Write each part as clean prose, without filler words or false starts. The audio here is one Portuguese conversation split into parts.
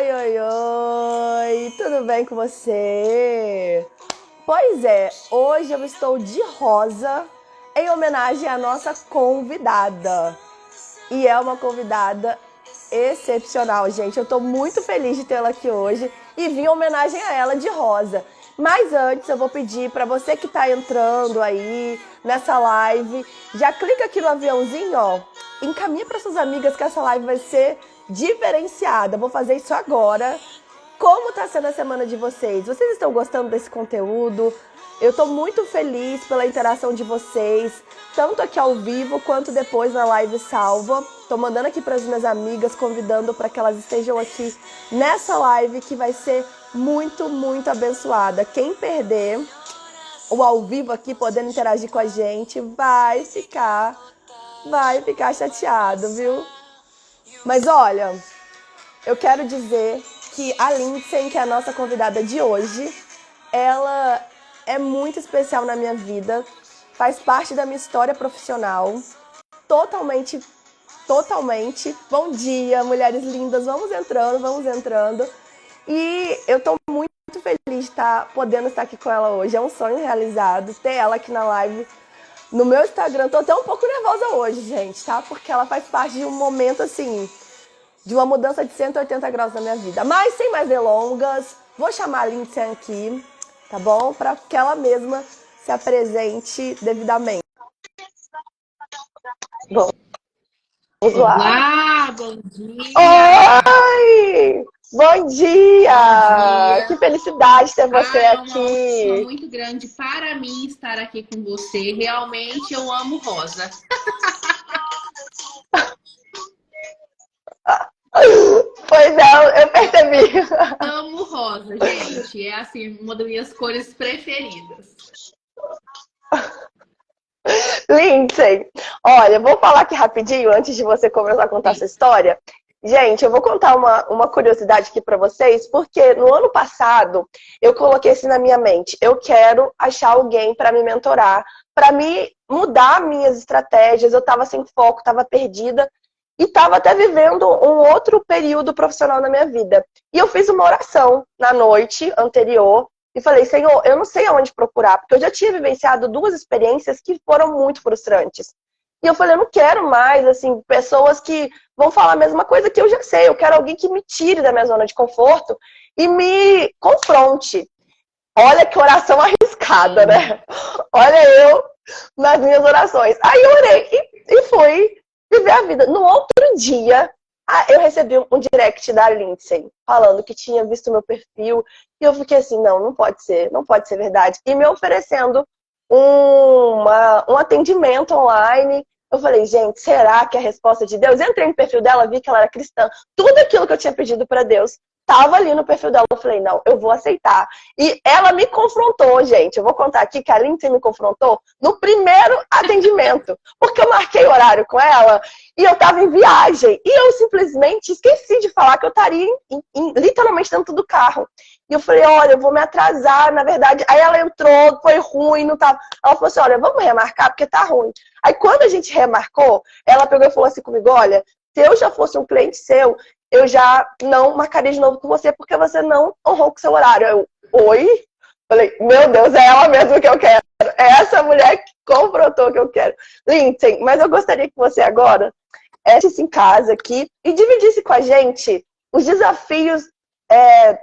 Oi, oi, tudo bem com você? Pois é, hoje eu estou de rosa em homenagem à nossa convidada. E é uma convidada excepcional, gente. Eu estou muito feliz de tê-la aqui hoje e vim em homenagem a ela de rosa. Mas antes eu vou pedir para você que está entrando aí nessa live, já clica aqui no aviãozinho, ó, encaminha para suas amigas que essa live vai ser diferenciada. Vou fazer isso agora. Como está sendo a semana de vocês? Vocês estão gostando desse conteúdo? Eu estou muito feliz pela interação de vocês, tanto aqui ao vivo quanto depois na live salva. Estou mandando aqui para as minhas amigas, convidando para que elas estejam aqui nessa live que vai ser muito, muito abençoada. Quem perder o ao vivo aqui, podendo interagir com a gente, vai ficar chateado, viu? Mas olha, eu quero dizer que a Lindsay, que é a nossa convidada de hoje, ela é muito especial na minha vida, faz parte da minha história profissional, totalmente. Bom dia, mulheres lindas, vamos entrando. E eu tô muito feliz de podendo estar aqui com ela hoje, é um sonho realizado, ter ela aqui na live. No meu Instagram, tô até um pouco nervosa hoje, gente, tá? Porque ela faz parte de um momento, assim, de uma mudança de 180 graus na minha vida. Mas, sem mais delongas, vou chamar a Lindsay aqui, tá bom? Para que ela mesma se apresente devidamente. Bom, vamos lá. Olá, bom dia! Oi! Bom dia! Bom dia! Que felicidade ter você aqui! É uma honra muito grande para mim estar aqui com você. Realmente eu amo rosa. Pois não, eu percebi. Amo rosa, gente. É assim, uma das minhas cores preferidas. Lindsay, olha, vou falar aqui rapidinho antes de você começar a contar sua história. Gente, eu vou contar uma curiosidade aqui para vocês, porque no ano passado eu coloquei assim na minha mente: eu quero achar alguém para me mentorar, para me mudar minhas estratégias. Eu estava sem foco, estava perdida e estava até vivendo um outro período profissional na minha vida. E eu fiz uma oração na noite anterior e falei: Senhor, eu não sei aonde procurar, porque eu já tinha vivenciado 2 experiências que foram muito frustrantes. E eu falei: eu não quero mais, assim, pessoas que vão falar a mesma coisa que eu já sei. Eu quero alguém que me tire da minha zona de conforto e me confronte. Olha que oração arriscada, né? Olha eu nas minhas orações. Aí eu orei e fui viver a vida. No outro dia, eu recebi um direct da Lindsay falando que tinha visto meu perfil. E eu fiquei assim: não pode ser verdade. E me oferecendo um atendimento online. Eu falei: gente, será que é a resposta de Deus? Entrei no perfil dela, vi que ela era cristã. Tudo aquilo que eu tinha pedido para Deus estava ali no perfil dela. Eu falei: não, eu vou aceitar. E ela me confrontou, gente. Eu vou contar aqui que a Lindsay me confrontou no primeiro atendimento. Porque eu marquei horário com ela e eu estava em viagem. E eu simplesmente esqueci de falar que eu estaria literalmente dentro do carro. E eu falei: olha, eu vou me atrasar, na verdade. Aí ela entrou, foi ruim, não tava. Ela falou assim: olha, vamos remarcar porque tá ruim. Aí quando a gente remarcou, ela pegou e falou assim comigo: olha, se eu já fosse um cliente seu, eu já não marcaria de novo com você porque você não honrou com o seu horário. Eu: oi? Falei: meu Deus, é ela mesmo que eu quero. É essa mulher que confrontou que eu quero. Lindsay, mas eu gostaria que você agora estivesse em casa aqui e dividisse com a gente os desafios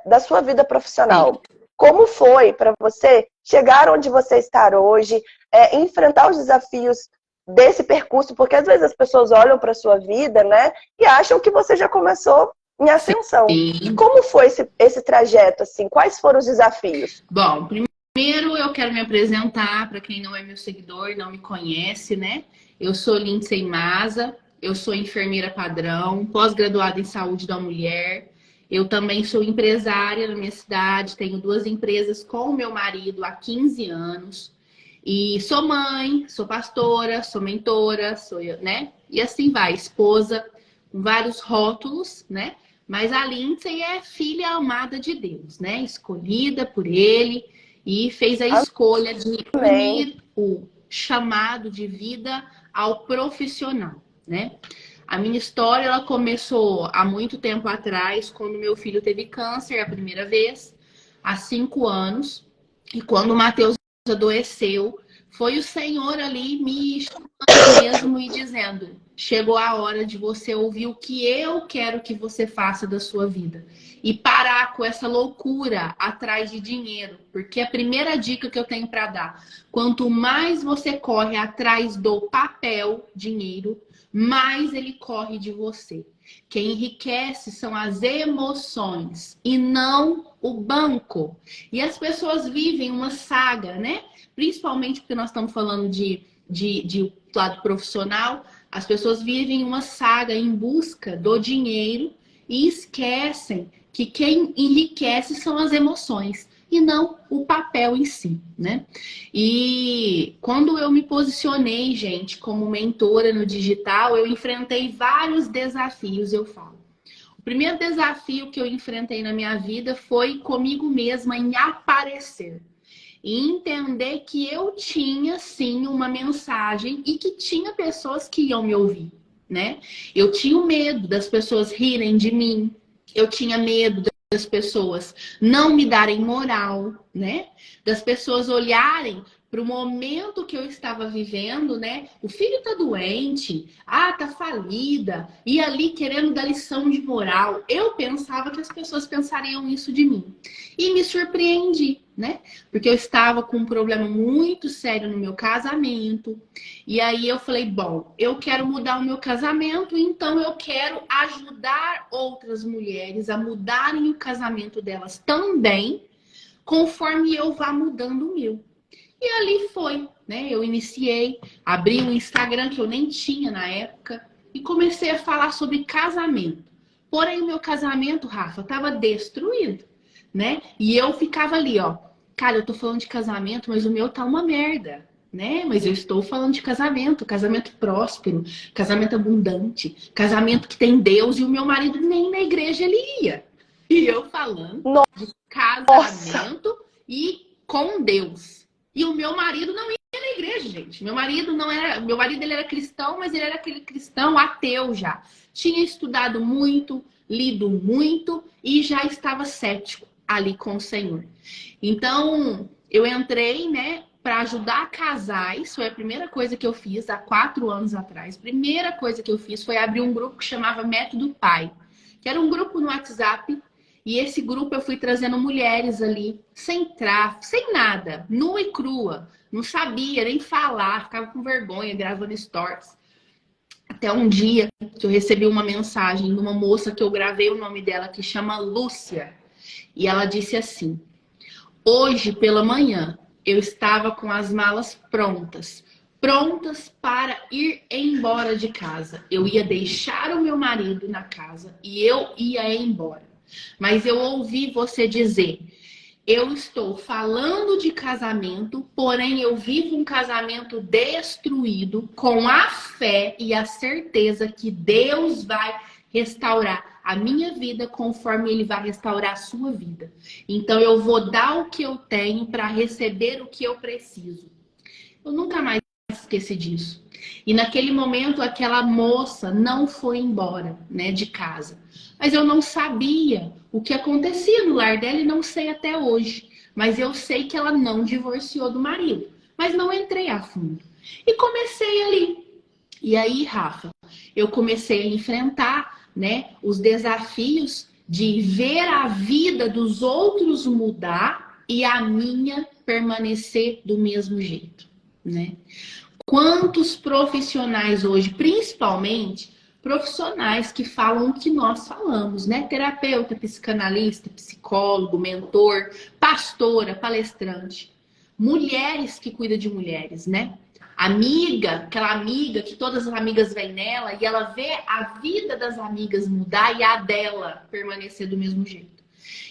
da sua vida profissional. Sim. Como foi para você chegar onde você está hoje, enfrentar os desafios desse percurso? Porque às vezes as pessoas olham para a sua vida, né, e acham que você já começou em ascensão. Sim. Como foi esse trajeto, assim? Quais foram os desafios? Bom, primeiro eu quero me apresentar para quem não é meu seguidor e não me conhece, né? Eu sou Lindsay Maza, eu sou enfermeira padrão, pós-graduada em saúde da mulher. Eu também sou empresária na minha cidade, tenho 2 empresas com o meu marido há 15 anos. E sou mãe, sou pastora, sou mentora, né? E assim vai, esposa, com vários rótulos, né? Mas a Lindsay é filha amada de Deus, né? Escolhida por Ele e fez a escolha de unir o chamado de vida ao profissional, né? A minha história, ela começou há muito tempo atrás, quando meu filho teve câncer a primeira vez, há 5 anos. E quando o Matheus adoeceu, foi o Senhor ali me chamando mesmo e dizendo: chegou a hora de você ouvir o que eu quero que você faça da sua vida. E parar com essa loucura atrás de dinheiro. Porque a primeira dica que eu tenho para dar: quanto mais você corre atrás do papel, dinheiro, mais ele corre de você. Quem enriquece são as emoções e não o banco. E as pessoas vivem uma saga, né? Principalmente porque nós estamos falando de lado profissional. As pessoas vivem uma saga em busca do dinheiro e esquecem que quem enriquece são as emoções e não o papel em si, né? E quando eu me posicionei, gente, como mentora no digital, eu enfrentei vários desafios, eu falo. O primeiro desafio que eu enfrentei na minha vida foi comigo mesma em aparecer. E entender que eu tinha, sim, uma mensagem e que tinha pessoas que iam me ouvir, né? Eu tinha o medo das pessoas rirem de mim. Eu tinha medo das pessoas não me darem moral, né? Das pessoas olharem para o momento que eu estava vivendo, né? O filho tá doente, tá falida, e ali querendo dar lição de moral. Eu pensava que as pessoas pensariam isso de mim. E me surpreendi, né? Porque eu estava com um problema muito sério no meu casamento. E aí eu falei, bom, eu quero mudar o meu casamento, então eu quero ajudar outras mulheres a mudarem o casamento delas também, conforme eu vá mudando o meu. E ali foi, né? Eu iniciei, abri um Instagram que eu nem tinha na época e comecei a falar sobre casamento. Porém, o meu casamento, Rafa, estava destruído, né? E eu ficava ali, ó. Cara, eu tô falando de casamento, mas o meu tá uma merda, né? Mas eu estou falando de casamento, casamento próspero, casamento abundante, casamento que tem Deus, e o meu marido nem na igreja ele ia. E eu falando de Nossa! casamento e com Deus. E o meu marido não ia na igreja, gente. Meu marido não era, meu marido ele era cristão, mas ele era aquele cristão ateu já. Tinha estudado muito, lido muito e já estava cético ali com o Senhor. Então, eu entrei, né, para ajudar casais. Foi a primeira coisa que eu fiz há 4 anos atrás. Primeira coisa que eu fiz foi abrir um grupo que chamava Método Pai, que era um grupo no WhatsApp. E esse grupo eu fui trazendo mulheres ali, sem tráfico, sem nada, nua e crua. Não sabia nem falar, ficava com vergonha gravando stories. Até um dia que eu recebi uma mensagem de uma moça que eu gravei o nome dela, que chama Lúcia. E ela disse assim: hoje pela manhã eu estava com as malas prontas, prontas para ir embora de casa. Eu ia deixar o meu marido na casa e eu ia embora. Mas eu ouvi você dizer: eu estou falando de casamento, porém eu vivo um casamento destruído com a fé e a certeza que Deus vai restaurar a minha vida conforme Ele vai restaurar a sua vida. Então eu vou dar o que eu tenho para receber o que eu preciso. Eu nunca mais esqueci disso. E naquele momento aquela moça não foi embora, né, de casa. Mas eu não sabia o que acontecia no lar dela e não sei até hoje. Mas eu sei que ela não divorciou do marido. Mas não entrei a fundo. E comecei ali. E aí, Rafa, eu comecei a enfrentar, né, os desafios de ver a vida dos outros mudar e a minha permanecer do mesmo jeito, né? Quantos profissionais hoje, principalmente profissionais que falam o que nós falamos, né? Terapeuta, psicanalista, psicólogo, mentor, pastora, palestrante. Mulheres que cuidam de mulheres, né? Amiga, aquela amiga que todas as amigas vêm nela e ela vê a vida das amigas mudar e a dela permanecer do mesmo jeito.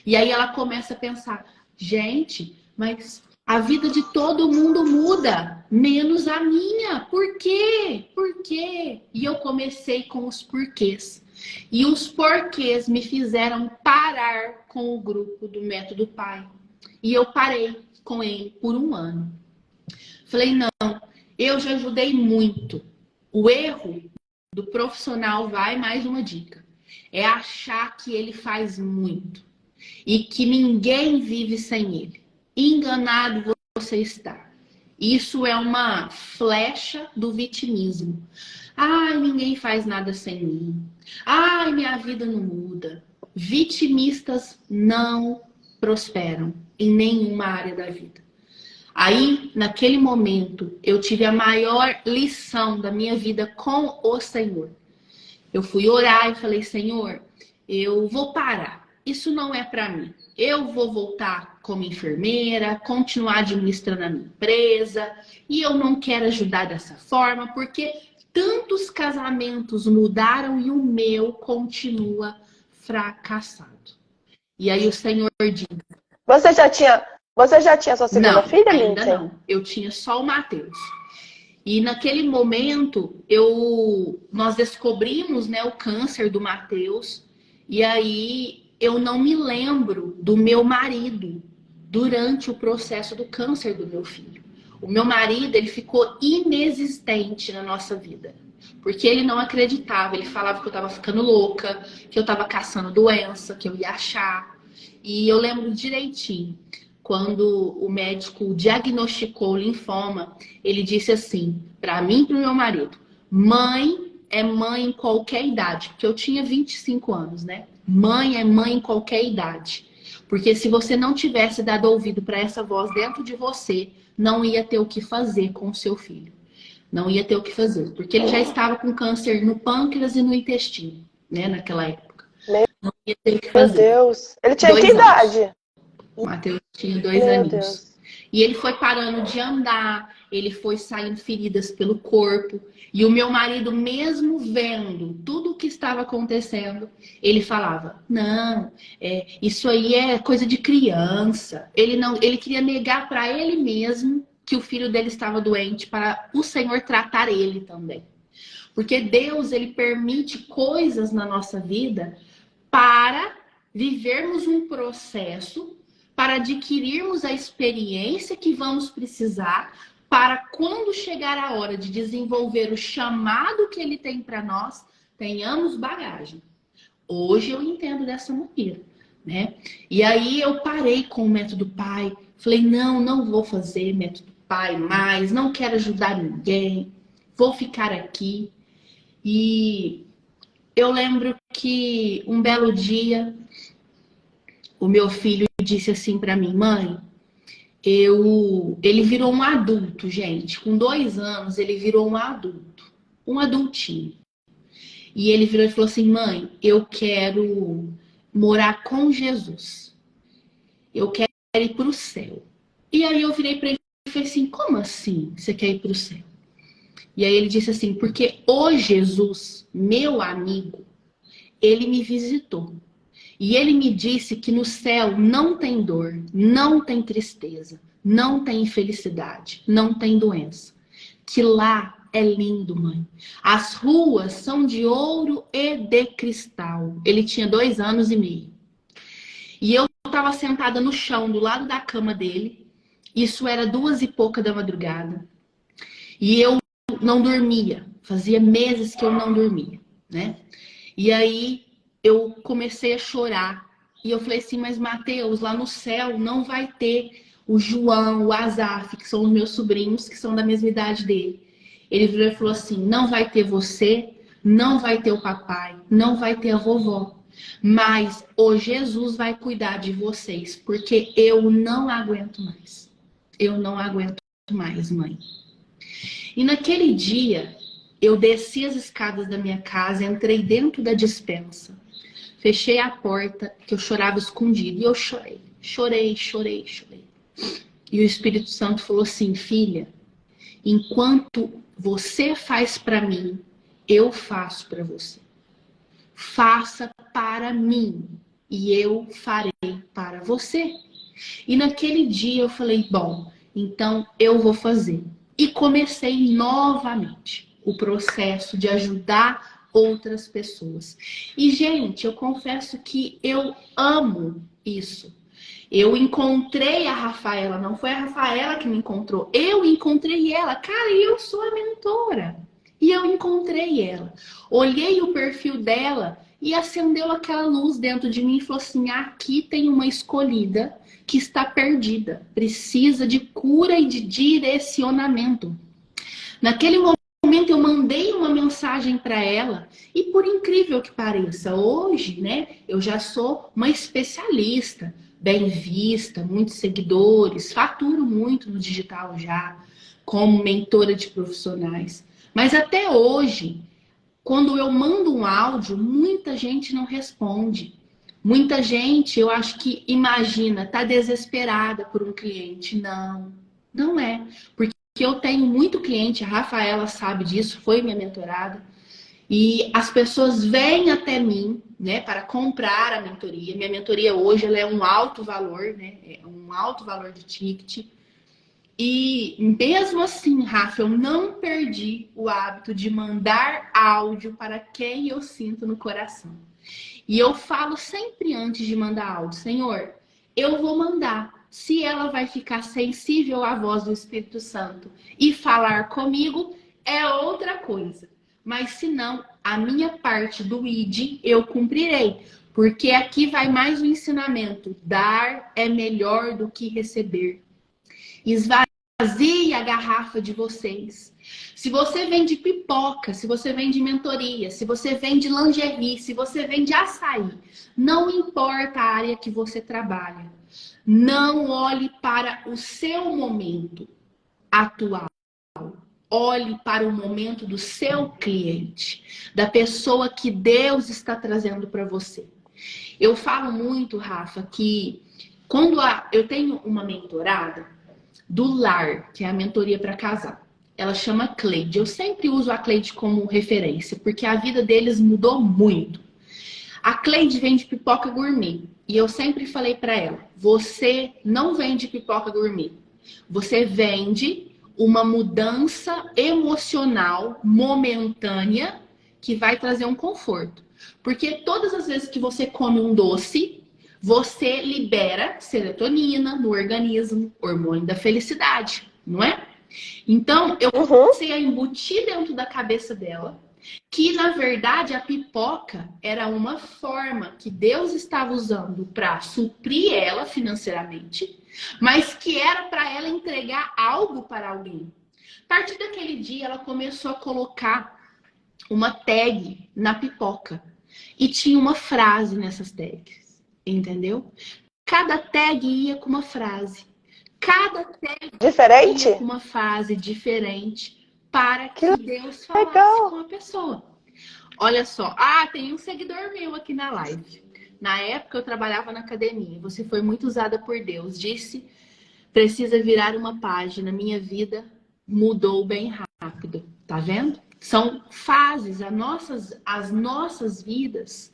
E aí ela começa a pensar: gente, mas a vida de todo mundo muda, menos a minha. Por quê? Por quê? E eu comecei com os porquês. E os porquês me fizeram parar com o grupo do Método Pai. E eu parei com ele por 1 ano. Falei, não, eu já ajudei muito. O erro do profissional vai mais uma dica. É achar que ele faz muito e que ninguém vive sem ele. Enganado você está. Isso é uma flecha do vitimismo. Ai, ninguém faz nada sem mim. Ai, minha vida não muda. Vitimistas não prosperam em nenhuma área da vida. Aí, naquele momento, eu tive a maior lição da minha vida com o Senhor. Eu fui orar e falei, Senhor, eu vou parar. Isso não é para mim. Eu vou voltar como enfermeira, continuar administrando a minha empresa, e eu não quero ajudar dessa forma, porque tantos casamentos mudaram e o meu continua fracassado. E aí o Senhor diz... Você já tinha sua segunda Não, filha, ainda Lindsay? não. Eu tinha só o Mateus. E naquele momento, nós descobrimos, né, o câncer do Mateus. E aí eu não me lembro do meu marido durante o processo do câncer do meu filho. O meu marido, ele ficou inexistente na nossa vida. Porque ele não acreditava. Ele falava que eu estava ficando louca, que eu estava caçando doença, que eu ia achar. E eu lembro direitinho. Quando o médico diagnosticou o linfoma, ele disse assim, para mim e para o meu marido, mãe é mãe em qualquer idade, porque eu tinha 25 anos, né? Mãe é mãe em qualquer idade. Porque se você não tivesse dado ouvido para essa voz dentro de você, não ia ter o que fazer com o seu filho. Não ia ter o que fazer, porque ele já estava com câncer no pâncreas e no intestino, né, naquela época. Não ia ter o que Meu fazer. Deus. Ele tinha que 2 anos. idade? O Mateus tinha 2 Meu aninhos. Deus. E ele foi parando de andar, ele foi saindo feridas pelo corpo. E o meu marido, mesmo vendo tudo o que estava acontecendo, ele falava, não, isso aí é coisa de criança. Ele queria negar para ele mesmo que o filho dele estava doente, para o Senhor tratar ele também. Porque Deus, ele permite coisas na nossa vida para vivermos um processo, para adquirirmos a experiência que vamos precisar, para quando chegar a hora de desenvolver o chamado que ele tem para nós, tenhamos bagagem. Hoje eu entendo dessa maneira, né? E aí eu parei com o método pai, falei, não vou fazer método pai mais, não quero ajudar ninguém, vou ficar aqui. E eu lembro que um belo dia, o meu filho disse assim para mim, mãe, ele virou um adulto, gente. Com 2 anos, ele virou um adulto. Um adultinho. E ele virou e falou assim, mãe, eu quero morar com Jesus. Eu quero ir para o céu. E aí eu virei para ele e falei assim, como assim você quer ir para o céu? E aí ele disse assim, porque o Jesus, meu amigo, ele me visitou. E ele me disse que no céu não tem dor, não tem tristeza, não tem infelicidade, não tem doença. Que lá é lindo, mãe. As ruas são de ouro e de cristal. Ele tinha 2 anos e meio. E eu estava sentada no chão, do lado da cama dele. Isso era 2 e pouca da madrugada. E eu não dormia. Fazia meses que eu não dormia, né? E aí eu comecei a chorar. E eu falei assim, mas Mateus, lá no céu não vai ter o João, o Azaf, que são os meus sobrinhos, que são da mesma idade dele. Ele virou e falou assim, não vai ter você, não vai ter o papai, não vai ter a vovó. Mas o Jesus vai cuidar de vocês, porque eu não aguento mais. Eu não aguento mais, mãe. E naquele dia, eu desci as escadas da minha casa, entrei dentro da despensa. Fechei a porta, que eu chorava escondido. E eu chorei. Chorei. E o Espírito Santo falou assim, filha, enquanto você faz para mim, eu faço para você. Faça para mim e eu farei para você. E naquele dia eu falei, bom, então eu vou fazer. E comecei novamente o processo de ajudar outras pessoas. E, gente, eu confesso que eu amo isso. Eu encontrei a Rafaela, não foi a Rafaela que me encontrou. Eu encontrei ela. Cara, eu sou a mentora. E eu encontrei ela. Olhei o perfil dela e acendeu aquela luz dentro de mim e falou assim: aqui tem uma escolhida que está perdida. Precisa de cura e de direcionamento. Naquele momento eu mandei uma mensagem para ela e, por incrível que pareça, hoje, né, eu já sou uma especialista, bem vista, muitos seguidores, faturo muito no digital já, como mentora de profissionais. Mas até hoje, quando eu mando um áudio, muita gente não responde. Muita gente, eu acho que imagina, tá desesperada por um cliente. Não, não é. Porque eu tenho muito cliente, a Rafaela sabe disso, foi minha mentorada. E as pessoas vêm até mim, né, para comprar a mentoria. Minha mentoria hoje ela é um alto valor, né? É um alto valor de ticket. E mesmo assim, Rafa, eu não perdi o hábito de mandar áudio para quem eu sinto no coração. E eu falo sempre antes de mandar áudio: Senhor, eu vou mandar. Se ela vai ficar sensível à voz do Espírito Santo e falar comigo, é outra coisa. Mas se não, a minha parte do ID eu cumprirei. Porque aqui vai mais um ensinamento: dar é melhor do que receber. Esvazie a garrafa de vocês. Se você vende pipoca, se você vende mentoria, se você vende lingerie, se você vende açaí, não importa a área que você trabalha. Não olhe para o seu momento atual. Olhe para o momento do seu cliente, da pessoa que Deus está trazendo para você. Eu falo muito, Rafa, que quando eu tenho uma mentorada do lar, que é a mentoria para casar. Ela chama Cleide. Eu sempre uso a Cleide como referência, porque a vida deles mudou muito. A Cleide vende pipoca gourmet. E eu sempre falei para ela: você não vende pipoca gourmet. Você vende uma mudança emocional momentânea que vai trazer um conforto. Porque todas as vezes que você come um doce, você libera serotonina no organismo, hormônio da felicidade, não é? Então, eu comecei a embutir dentro da cabeça dela que, na verdade, a pipoca era uma forma que Deus estava usando para suprir ela financeiramente, mas que era para ela entregar algo para alguém. A partir daquele dia, ela começou a colocar uma tag na pipoca. E tinha uma frase nessas tags, entendeu? Cada tag ia com uma frase. Cada tag Diferente? ia com uma frase diferente para que Deus falasse legal com a pessoa. Olha só. Tem um seguidor meu aqui na live. Na época eu trabalhava na academia. Você foi muito usada por Deus. Disse: precisa virar uma página. Minha vida mudou bem rápido. Tá vendo? São fases, as nossas vidas.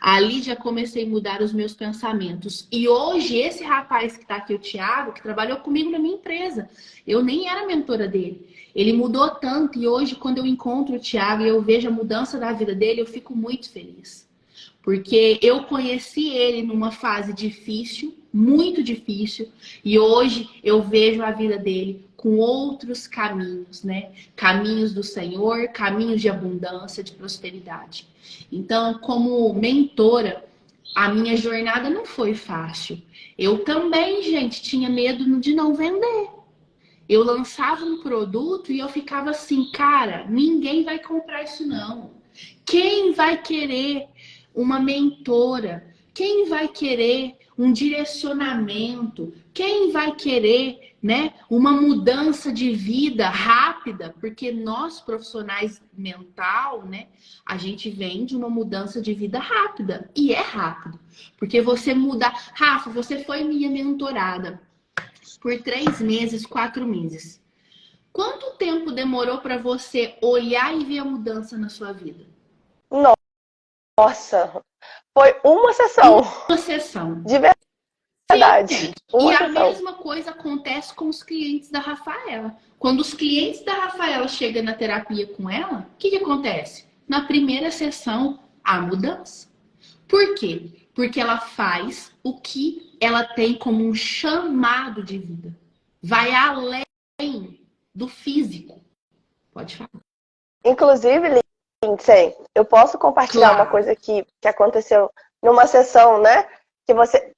Ali já comecei a mudar os meus pensamentos. E hoje, esse rapaz que está aqui, o Thiago, que trabalhou comigo na minha empresa, eu nem era mentora dele. Ele mudou tanto e hoje, quando eu encontro o Thiago e eu vejo a mudança da vida dele, eu fico muito feliz. Porque eu conheci ele numa fase difícil, muito difícil, e hoje eu vejo a vida dele com outros caminhos, né? Caminhos do Senhor, caminhos de abundância, de prosperidade. Então, como mentora, a minha jornada não foi fácil. Eu também, gente, tinha medo de não vender. Eu lançava um produto e eu ficava assim: cara, ninguém vai comprar isso não. Quem vai querer uma mentora? Quem vai querer um direcionamento? Quem vai querer, né, uma mudança de vida rápida? Porque nós, profissionais mental, né, a gente vem de uma mudança de vida rápida. E é rápido. Porque você muda... Rafa, você foi minha mentorada por 3 meses, 4 meses. Quanto tempo demorou para você olhar e ver a mudança na sua vida? Nossa, foi uma sessão. Uma sessão. De verdade. Sim, Uma e a sessão. mesma coisa acontece com os clientes da Rafaela. Quando os clientes da Rafaela chegam na terapia com ela, o que acontece? Na primeira sessão, há mudança. Por quê? Porque ela faz o que ela tem como um chamado de vida. Vai além do físico. Pode falar. Inclusive, Lindsay, eu posso compartilhar uma coisa que aconteceu numa sessão, né? Que você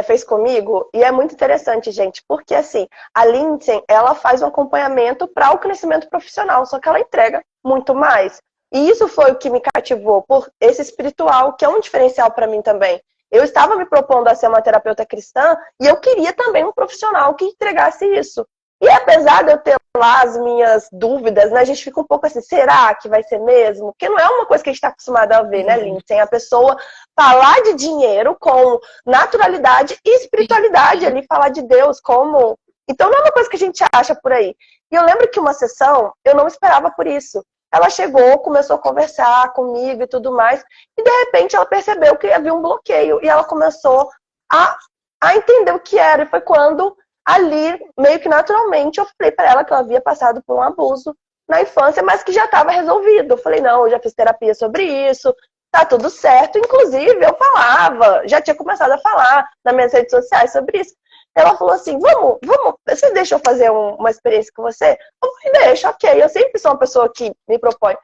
fez comigo. E é muito interessante, gente. Porque, assim, a Lindsay, ela faz um acompanhamento para o crescimento profissional. Só que ela entrega muito mais. E isso foi o que me cativou por esse espiritual, que é um diferencial para mim também. Eu estava me propondo a ser uma terapeuta cristã e eu queria também um profissional que entregasse isso. E apesar de eu ter lá as minhas dúvidas, né, a gente fica um pouco assim, será que vai ser mesmo? Porque não é uma coisa que a gente está acostumado a ver, né, Lindsay? A pessoa falar de dinheiro com naturalidade e espiritualidade ali, falar de Deus como... Então não é uma coisa que a gente acha por aí. E eu lembro que uma sessão, eu não esperava por isso. Ela chegou, começou a conversar comigo e tudo mais, e de repente ela percebeu que havia um bloqueio, e ela começou a entender o que era, e foi quando... Ali, meio que naturalmente, eu falei para ela que eu havia passado por um abuso na infância, mas que já estava resolvido. Eu falei, não, eu já fiz terapia sobre isso, tá tudo certo. Inclusive, eu falava, já tinha começado a falar nas minhas redes sociais sobre isso. Ela falou assim, vamos, você deixa eu fazer uma experiência com você? Eu falei, deixa, ok. Eu sempre sou uma pessoa que me propõe.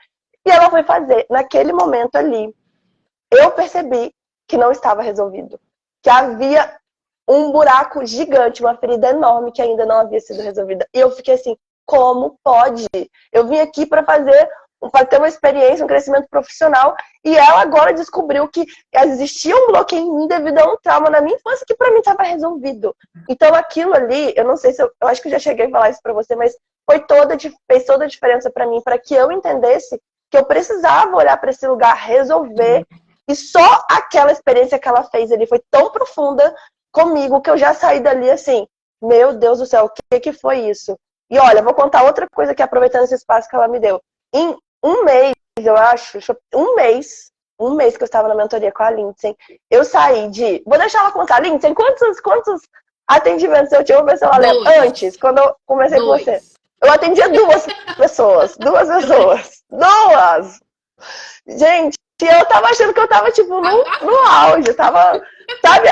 E ela foi fazer. Naquele momento ali, eu percebi que não estava resolvido. Que havia um buraco gigante, uma ferida enorme que ainda não havia sido resolvida. E eu fiquei assim, como pode? Eu vim aqui para ter uma experiência, um crescimento profissional, e ela agora descobriu que existia um bloqueio em mim devido a um trauma na minha infância que para mim estava resolvido. Então aquilo ali, eu não sei se eu acho que eu já cheguei a falar isso para você, mas fez toda a diferença para mim, para que eu entendesse que eu precisava olhar para esse lugar, resolver, e só aquela experiência que ela fez ali foi tão profunda comigo, que eu já saí dali assim, meu Deus do céu, o que foi isso? E olha, vou contar outra coisa que aproveitando esse espaço que ela me deu. Em um mês, eu acho, um mês que eu estava na mentoria com a Lindsay, eu saí de... Vou deixar ela contar. Lindsay, quantos atendimentos eu tive? Vou ver se ela lembra. Antes, quando eu comecei com você. Eu atendia duas pessoas. Duas! Gente, eu tava achando que eu tava, tipo, no auge. Tava, sabe...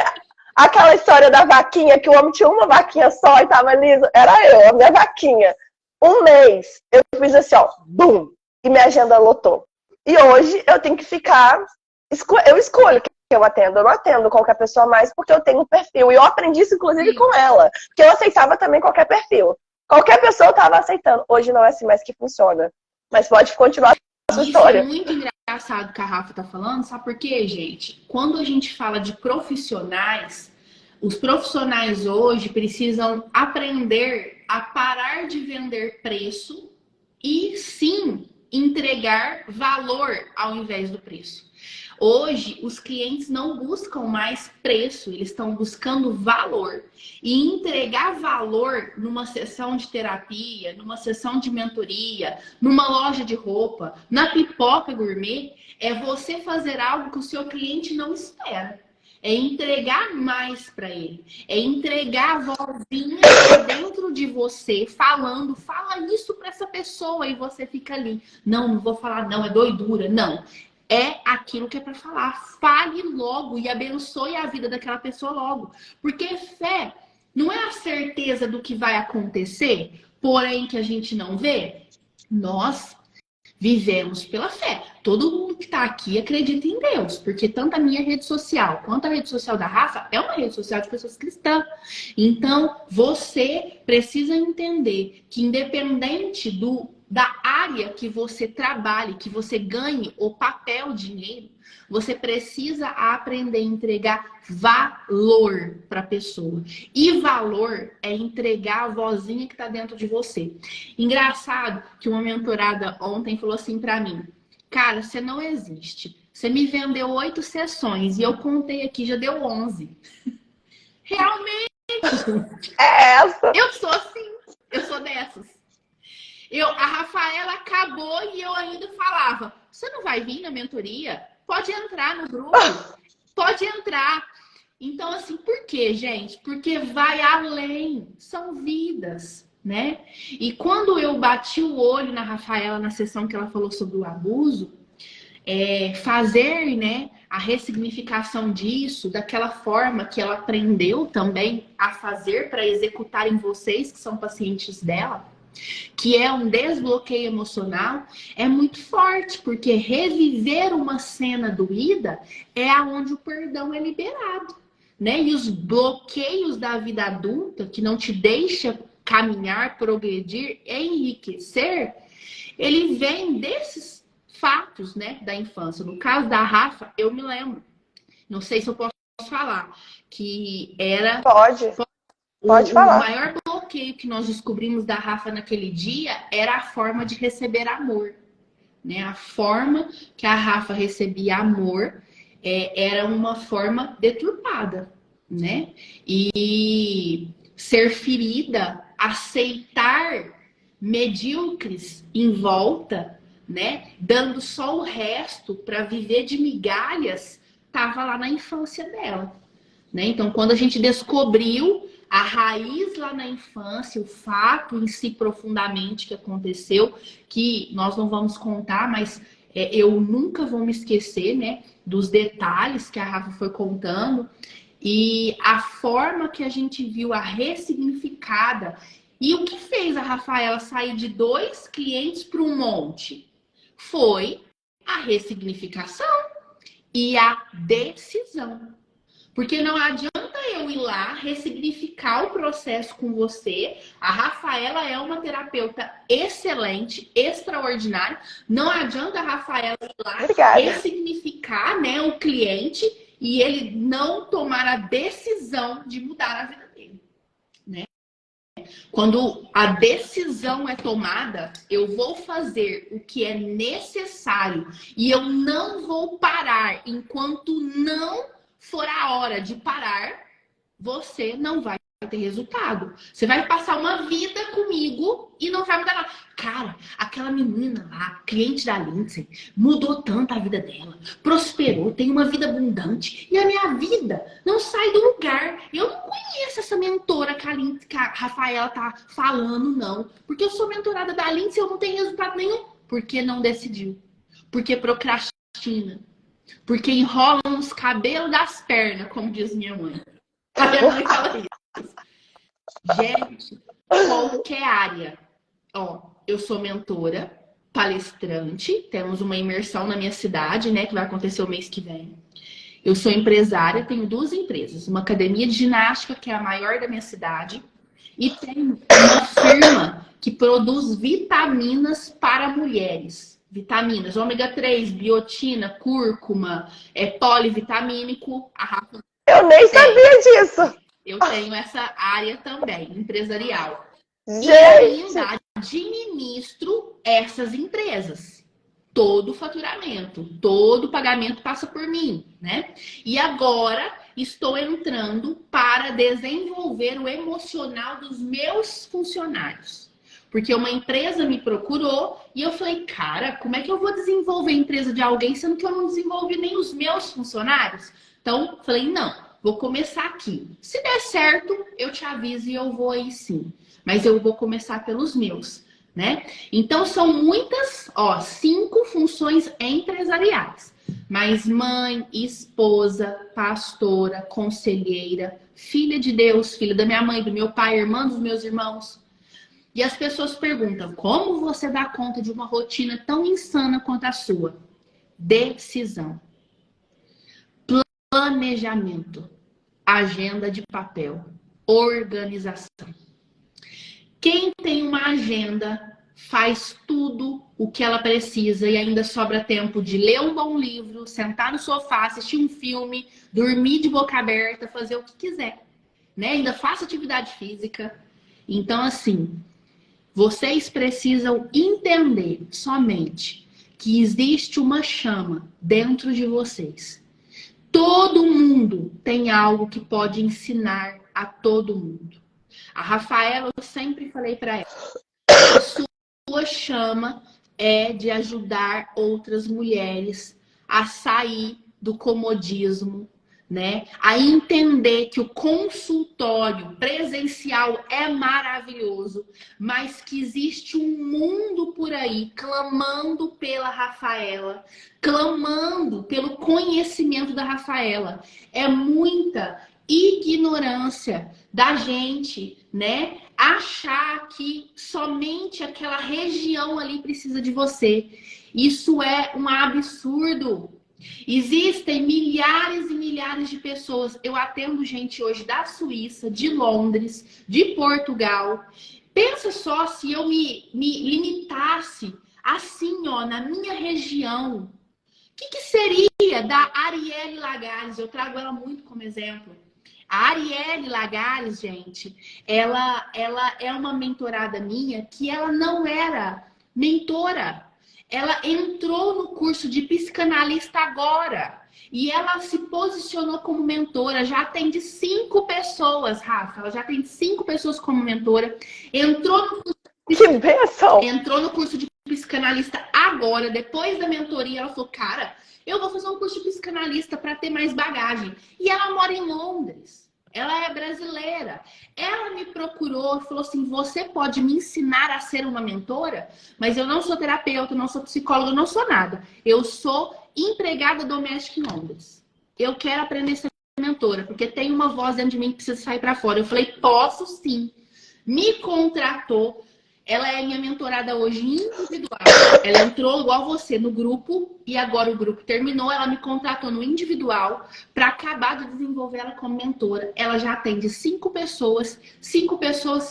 Aquela história da vaquinha, que o homem tinha uma vaquinha só e tava liso. Era eu, a minha vaquinha. Um mês, eu fiz assim, ó, bum! E minha agenda lotou. E hoje eu tenho que ficar... Eu escolho quem eu atendo. Eu não atendo qualquer pessoa mais porque eu tenho um perfil. E eu aprendi isso, inclusive, com ela. Porque eu aceitava também qualquer perfil. Qualquer pessoa eu tava aceitando. Hoje não é assim mais que funciona. Mas pode continuar a sua história. Isso é muito engraçado que a Rafa tá falando. Sabe por quê, gente? Quando a gente fala de profissionais, os profissionais hoje precisam aprender a parar de vender preço e sim entregar valor ao invés do preço. Hoje, os clientes não buscam mais preço, eles estão buscando valor. E entregar valor numa sessão de terapia, numa sessão de mentoria, numa loja de roupa, na pipoca gourmet, é você fazer algo que o seu cliente não espera. É entregar mais para ele. É entregar a vozinha dentro de você, falando, fala isso para essa pessoa e você fica ali. Não vou falar não, é doidura. Não. É aquilo que é para falar. Fale logo e abençoe a vida daquela pessoa logo. Porque fé não é a certeza do que vai acontecer, porém que a gente não vê. Nós vivemos pela fé. Todo mundo que está aqui acredita em Deus, porque tanto a minha rede social quanto a rede social da Rafa é uma rede social de pessoas cristãs. Então, você precisa entender que independente da área que você trabalhe, que você ganhe o papel dinheiro, você precisa aprender a entregar valor para a pessoa. E valor é entregar a vozinha que está dentro de você. Engraçado que uma mentorada ontem falou assim para mim, cara, você não existe. Você me vendeu 8 sessões e eu contei aqui, já deu 11. Realmente. É essa. Eu sou assim. Eu sou dessas. A Rafaela acabou e eu ainda falava, você não vai vir na mentoria? Pode entrar no grupo. Pode entrar. Então, assim, por quê, gente? Porque vai além. São vidas, né? E quando eu bati o olho na Rafaela, na sessão que ela falou sobre o abuso, fazer, né, a ressignificação disso, daquela forma que ela aprendeu também a fazer para executar em vocês, que são pacientes dela, que é um desbloqueio emocional, é muito forte, porque reviver uma cena doída é aonde o perdão é liberado, né? E os bloqueios da vida adulta, que não te deixa caminhar, progredir, enriquecer, ele vem desses fatos, né, da infância. No caso da Rafa, eu me lembro, não sei se eu posso falar, que era... Pode O falar. maior bloqueio que nós descobrimos da Rafa naquele dia era a forma de receber amor, né? A forma que a Rafa recebia amor era uma forma deturpada, né? E ser ferida, aceitar medíocres em volta, né? Dando só o resto para viver de migalhas, estava lá na infância dela, né? Então, quando a gente descobriu a raiz lá na infância, o fato em si profundamente que aconteceu, que nós não vamos contar, mas eu nunca vou me esquecer, né, dos detalhes que a Rafa foi contando e a forma que a gente viu a ressignificada. E o que fez a Rafaela sair de 2 clientes para um monte? Foi a ressignificação e a decisão. Porque não adianta eu ir lá ressignificar o processo com você. A Rafaela é uma terapeuta excelente, extraordinária. Não adianta a Rafaela ir lá ressignificar, né, o cliente e ele não tomar a decisão de mudar a vida dele, né? Quando a decisão é tomada, eu vou fazer o que é necessário e eu não vou parar enquanto não for a hora de parar, você não vai ter resultado. Você vai passar uma vida comigo e não vai mudar nada. Cara, aquela menina lá, cliente da Lindsay, mudou tanto a vida dela, prosperou, tem uma vida abundante e a minha vida não sai do lugar. Eu não conheço essa mentora que a Rafaela tá falando, não. Porque eu sou mentorada da Lindsay e eu não tenho resultado nenhum. Porque não decidiu. Porque procrastina. Porque enrolam os cabelos das pernas, como diz minha mãe. A minha mãe fala isso. Gente, qualquer área. Ó, eu sou mentora, palestrante, temos uma imersão na minha cidade, né, que vai acontecer o mês que vem. Eu sou empresária, tenho 2 empresas. Uma academia de ginástica, que é a maior da minha cidade, e tenho uma firma que produz vitaminas para mulheres. Vitaminas, ômega 3, biotina, cúrcuma, polivitamínico. A Rafa Eu nem sabia disso. Eu tenho essa área também, empresarial. Gente. E ainda administro essas empresas. Todo o faturamento, todo o pagamento passa por mim, né? E agora estou entrando para desenvolver o emocional dos meus funcionários. Porque uma empresa me procurou e eu falei, cara, como é que eu vou desenvolver a empresa de alguém sendo que eu não desenvolvi nem os meus funcionários? Então, falei, não, vou começar aqui. Se der certo, eu te aviso e eu vou aí sim. Mas eu vou começar pelos meus, né? Então, são muitas, 5 funções empresariais. Mas mãe, esposa, pastora, conselheira, filha de Deus, filha da minha mãe, do meu pai, irmã dos meus irmãos. E as pessoas perguntam, como você dá conta de uma rotina tão insana quanto a sua? Decisão. Planejamento. Agenda de papel. Organização. Quem tem uma agenda faz tudo o que ela precisa e ainda sobra tempo de ler um bom livro, sentar no sofá, assistir um filme, dormir de boca aberta, fazer o que quiser, né? Ainda faça atividade física. Então, assim, vocês precisam entender somente que existe uma chama dentro de vocês. Todo mundo tem algo que pode ensinar a todo mundo. A Rafaela, eu sempre falei para ela, a sua chama é de ajudar outras mulheres a sair do comodismo, né? A entender que o consultório presencial é maravilhoso, mas que existe um mundo por aí clamando pela Rafaela, clamando pelo conhecimento da Rafaela. É muita ignorância da gente, né? Achar que somente aquela região ali precisa de você. Isso é um absurdo. Existem milhares e milhares de pessoas. Eu atendo gente hoje da Suíça, de Londres, de Portugal. Pensa só se eu me limitasse assim, ó, na minha região. O que seria da Arielle Lagares? Eu trago ela muito como exemplo. A Arielle Lagares, gente, ela é uma mentorada minha que ela não era mentora. Ela entrou no curso de psicanalista agora. E ela se posicionou como mentora. Já atende 5 pessoas, Rafa. Ela já atende 5 pessoas como mentora. Entrou no curso Que bênção! Entrou no curso de psicanalista agora, depois da mentoria. Ela falou, cara, eu vou fazer um curso de psicanalista para ter mais bagagem. E ela mora em Londres. Ela é brasileira. Ela me procurou e falou assim, você pode me ensinar a ser uma mentora? Mas eu não sou terapeuta, não sou psicóloga, não sou nada. Eu sou empregada doméstica em Londres. Eu quero aprender a ser mentora, porque tem uma voz dentro de mim que precisa sair para fora. Eu falei, posso sim. Me contratou. Ela é minha mentorada hoje individual. Ela entrou igual você no grupo e agora o grupo terminou. Ela me contratou no individual para acabar de desenvolver ela como mentora. Ela já atende 5 pessoas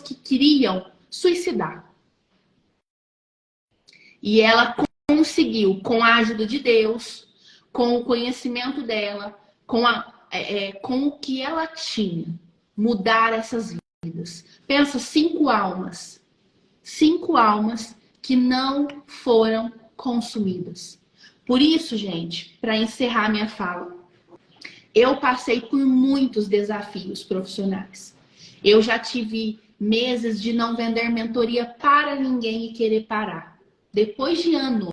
que queriam suicidar. E ela conseguiu, com a ajuda de Deus, com o conhecimento dela, com o que ela tinha, mudar essas vidas. Pensa, 5 almas. 5 almas que não foram consumidas. Por isso, gente, para encerrar minha fala, eu passei por muitos desafios profissionais. Eu já tive meses de não vender mentoria para ninguém e querer parar. Depois de anos,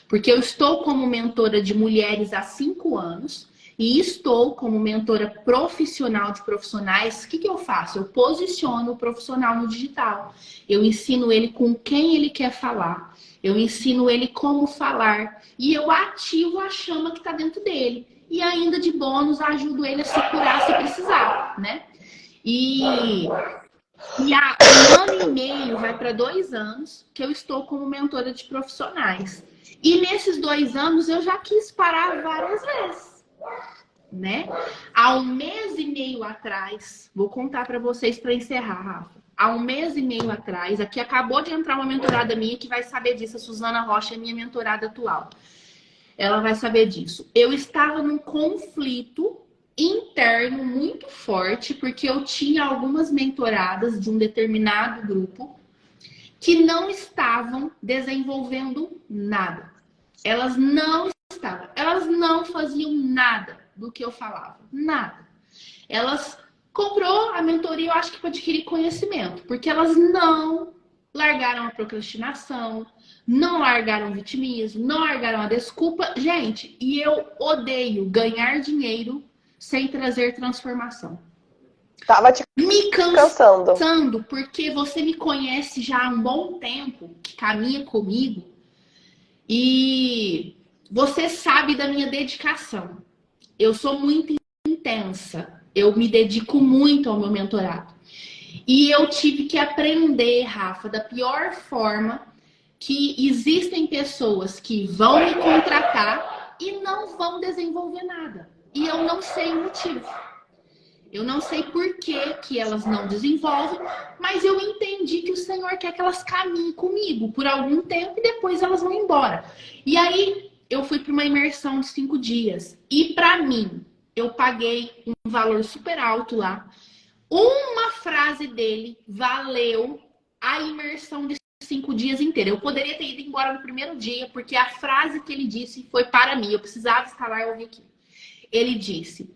porque eu estou como mentora de mulheres há 5 anos e estou como mentora profissional de profissionais. O que eu faço? Eu posiciono o profissional no digital. Eu ensino ele com quem ele quer falar. Eu ensino ele como falar. E eu ativo a chama que está dentro dele. E ainda de bônus, ajudo ele a se curar se precisar, né? E há 1 ano e meio, vai para 2 anos, que eu estou como mentora de profissionais. E nesses 2 anos eu já quis parar várias vezes, né? Há 1 mês e meio atrás, vou contar para vocês para encerrar, Rafa. Há 1 mês e meio atrás, aqui acabou de entrar uma mentorada minha que vai saber disso. A Suzana Rocha é minha mentorada atual. Ela vai saber disso. Eu estava num conflito interno muito forte, porque eu tinha algumas mentoradas de um determinado grupo que não estavam desenvolvendo nada. Elas não faziam nada do que eu falava, nada. Elas comprou a mentoria, eu acho que para adquirir conhecimento, porque elas não largaram a procrastinação, não largaram o vitimismo, não largaram a desculpa. Gente, e eu odeio ganhar dinheiro sem trazer transformação. Tava te Me cansando. cansando, porque você me conhece já há um bom tempo, que caminha comigo, e você sabe da minha dedicação. Eu sou muito intensa, eu me dedico muito ao meu mentorado. E eu tive que aprender, Rafa, da pior forma, que existem pessoas que vão me contratar e não vão desenvolver nada. E eu não sei o motivo. Eu não sei por que elas não desenvolvem, mas eu entendi que o Senhor quer que elas caminhem comigo por algum tempo e depois elas vão embora. E aí eu fui para uma imersão de 5 dias. E para mim, eu paguei um valor super alto lá. Uma frase dele valeu a imersão de 5 dias inteira. Eu poderia ter ido embora no primeiro dia, porque a frase que ele disse foi para mim. Eu precisava estar lá e ouvir aquilo. Ele disse: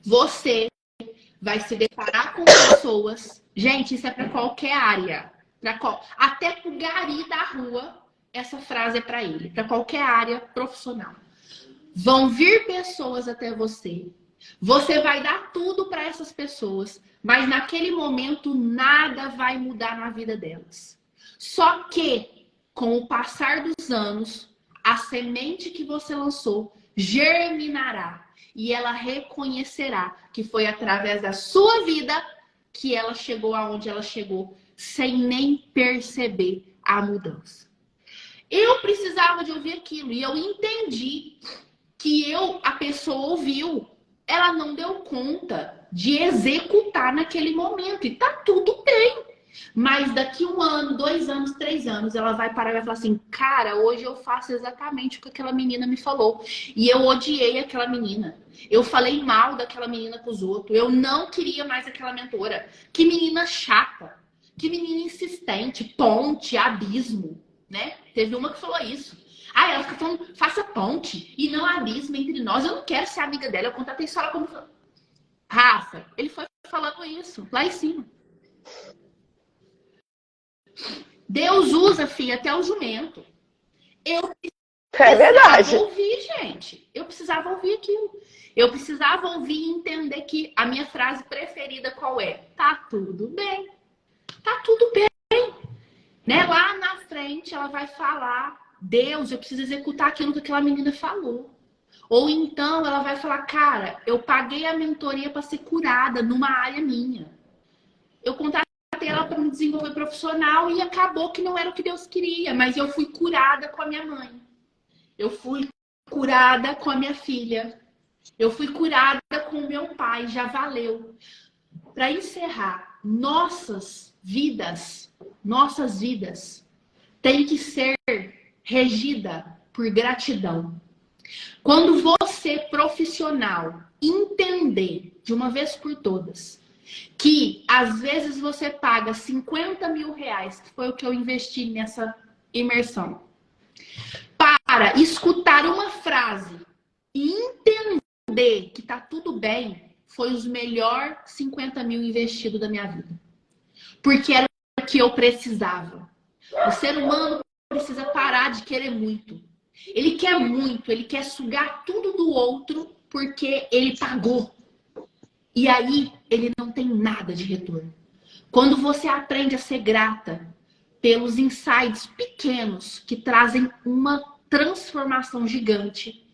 você vai se deparar com pessoas. Gente, isso é para qualquer área. Até pro gari da rua, essa frase é para ele. Para qualquer área profissional. Vão vir pessoas até você. Você vai dar tudo para essas pessoas, mas naquele momento nada vai mudar na vida delas. Só que, com o passar dos anos, a semente que você lançou germinará. e ela reconhecerá que foi através da sua vida que ela chegou aonde ela chegou, sem nem perceber a mudança. Eu precisava de ouvir aquilo e eu entendi que a pessoa ouviu, ela não deu conta de executar naquele momento e tá tudo bem. Mas daqui 1 ano, 2 anos, 3 anos, ela vai parar e vai falar assim, cara, hoje eu faço exatamente o que aquela menina me falou. E eu odiei aquela menina. Eu falei mal daquela menina com os outros. Eu não queria mais aquela mentora. Que menina chata. Que menina insistente. Ponte, abismo, né? Teve uma que falou isso. Ah, ela fica falando, faça ponte e não abismo entre nós. Eu não quero ser amiga dela. Eu contatei só ela como... Rafa, ele foi falando isso lá em cima. Deus usa, filha, até o jumento. Eu precisava ouvir, gente. Eu precisava ouvir aquilo. Eu precisava ouvir e entender que a minha frase preferida qual é? Tá tudo bem. Tá tudo bem. Né? Lá na frente ela vai falar, Deus, eu preciso executar aquilo que aquela menina falou. Ou então ela vai falar, cara, eu paguei a mentoria para ser curada numa área minha. Eu contratei ela para me desenvolver profissional e acabou que não era o que Deus queria, mas eu fui curada com a minha mãe. Eu fui curada com a minha filha. Eu fui curada com o meu pai, já valeu. Para encerrar, nossas vidas têm que ser regida por gratidão. Quando você, profissional, entender de uma vez por todas que às vezes você paga 50 mil reais, que foi o que eu investi nessa imersão, para escutar uma frase e entender que tá tudo bem, foi os melhores 50 mil investidos da minha vida. Porque era o que eu precisava. O ser humano precisa parar de querer muito. Ele quer muito, ele quer sugar tudo do outro porque ele pagou. E aí ele não tem nada de retorno. Quando você aprende a ser grata pelos insights pequenos que trazem uma transformação gigante,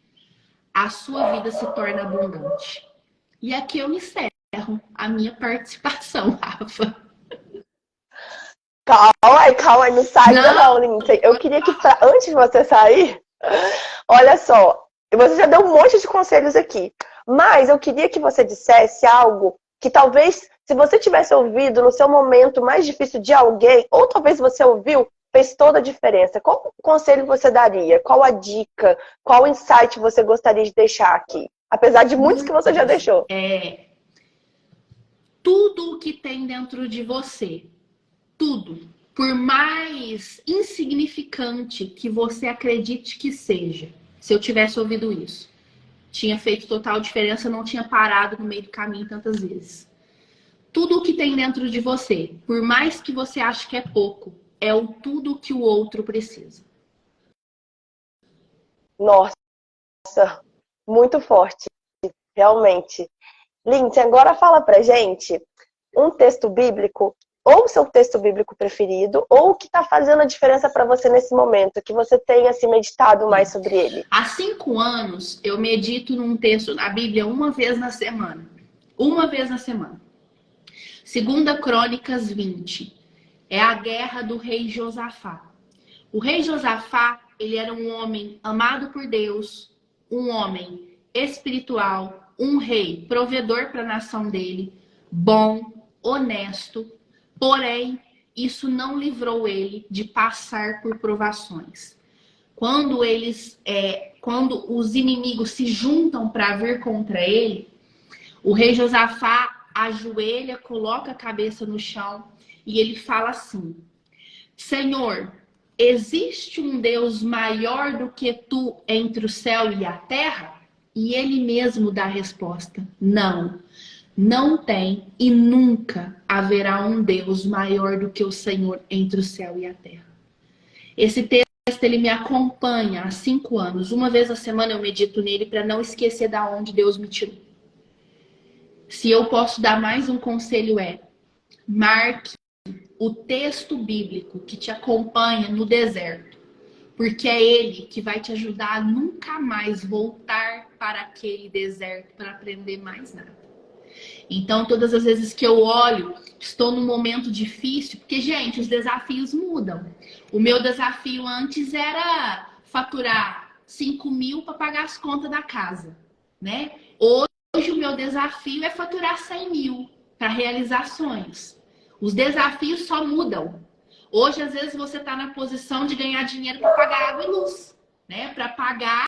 a sua vida se torna abundante. E aqui eu encerro a minha participação, Rafa. Calma aí, não sai não, Lindsay. Eu queria que, antes de você sair, olha só, você já deu um monte de conselhos aqui, mas eu queria que você dissesse algo que talvez, se você tivesse ouvido no seu momento mais difícil de alguém, ou talvez você ouviu, fez toda a diferença. Qual conselho você daria? Qual a dica? Qual insight você gostaria de deixar aqui? Apesar de muitos que você já deixou. Tudo o que tem dentro de você, tudo, por mais insignificante que você acredite que seja, se eu tivesse ouvido isso, tinha feito total diferença, não tinha parado no meio do caminho tantas vezes. Tudo o que tem dentro de você, por mais que você ache que é pouco, é o tudo que o outro precisa. Nossa, muito forte, realmente. Lindsay, agora fala pra gente um texto bíblico, ou o seu texto bíblico preferido, ou o que está fazendo a diferença para você nesse momento, que você tenha assim, meditado mais sobre ele. Há 5 anos, eu medito num texto na Bíblia uma vez na semana. Uma vez na semana. 2 Crônicas 20. É a guerra do rei Josafá. O rei Josafá, ele era um homem amado por Deus, um homem espiritual, um rei provedor para a nação dele, bom, honesto, porém, isso não livrou ele de passar por provações. Quando os inimigos se juntam para vir contra ele, o rei Josafá ajoelha, coloca a cabeça no chão e ele fala assim: Senhor, existe um Deus maior do que tu entre o céu e a terra? E ele mesmo dá a resposta: não, não tem e nunca haverá um Deus maior do que o Senhor entre o céu e a terra. Esse texto ele me acompanha há 5 anos. Uma vez a semana eu medito nele para não esquecer da onde Deus me tirou. Se eu posso dar mais um conselho marque o texto bíblico que te acompanha no deserto, porque é ele que vai te ajudar a nunca mais voltar para aquele deserto para aprender mais nada. Então, todas as vezes que eu olho, estou num momento difícil, porque, gente, os desafios mudam. O meu desafio antes era faturar 5 mil para pagar as contas da casa, né? Hoje o meu desafio é faturar 100 mil para realizar sonhos. Os desafios só mudam. Hoje, às vezes, você está na posição de ganhar dinheiro para pagar água e luz, né? Para pagar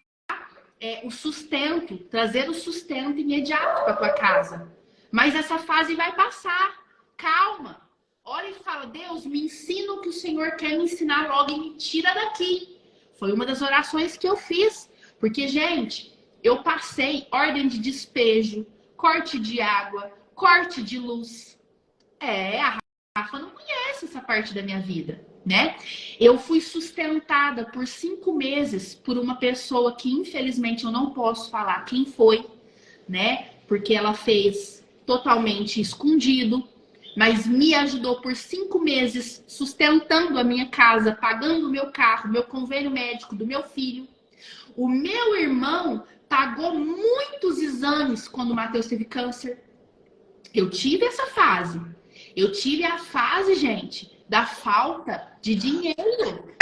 o sustento, trazer o sustento imediato para tua casa. Mas essa fase vai passar. Calma. Olha e fala, Deus, me ensina o que o Senhor quer me ensinar logo e me tira daqui. Foi uma das orações que eu fiz. Porque, gente, eu passei ordem de despejo, corte de água, corte de luz. A Rafa não conhece essa parte da minha vida, né? Eu fui sustentada por 5 meses por uma pessoa que, infelizmente, eu não posso falar quem foi, né? Porque ela fez totalmente escondido, mas me ajudou por 5 meses, sustentando a minha casa, pagando o meu carro, meu convênio médico do meu filho. O meu irmão pagou muitos exames quando o Matheus teve câncer. Eu tive essa fase. Eu tive a fase, gente, da falta de dinheiro.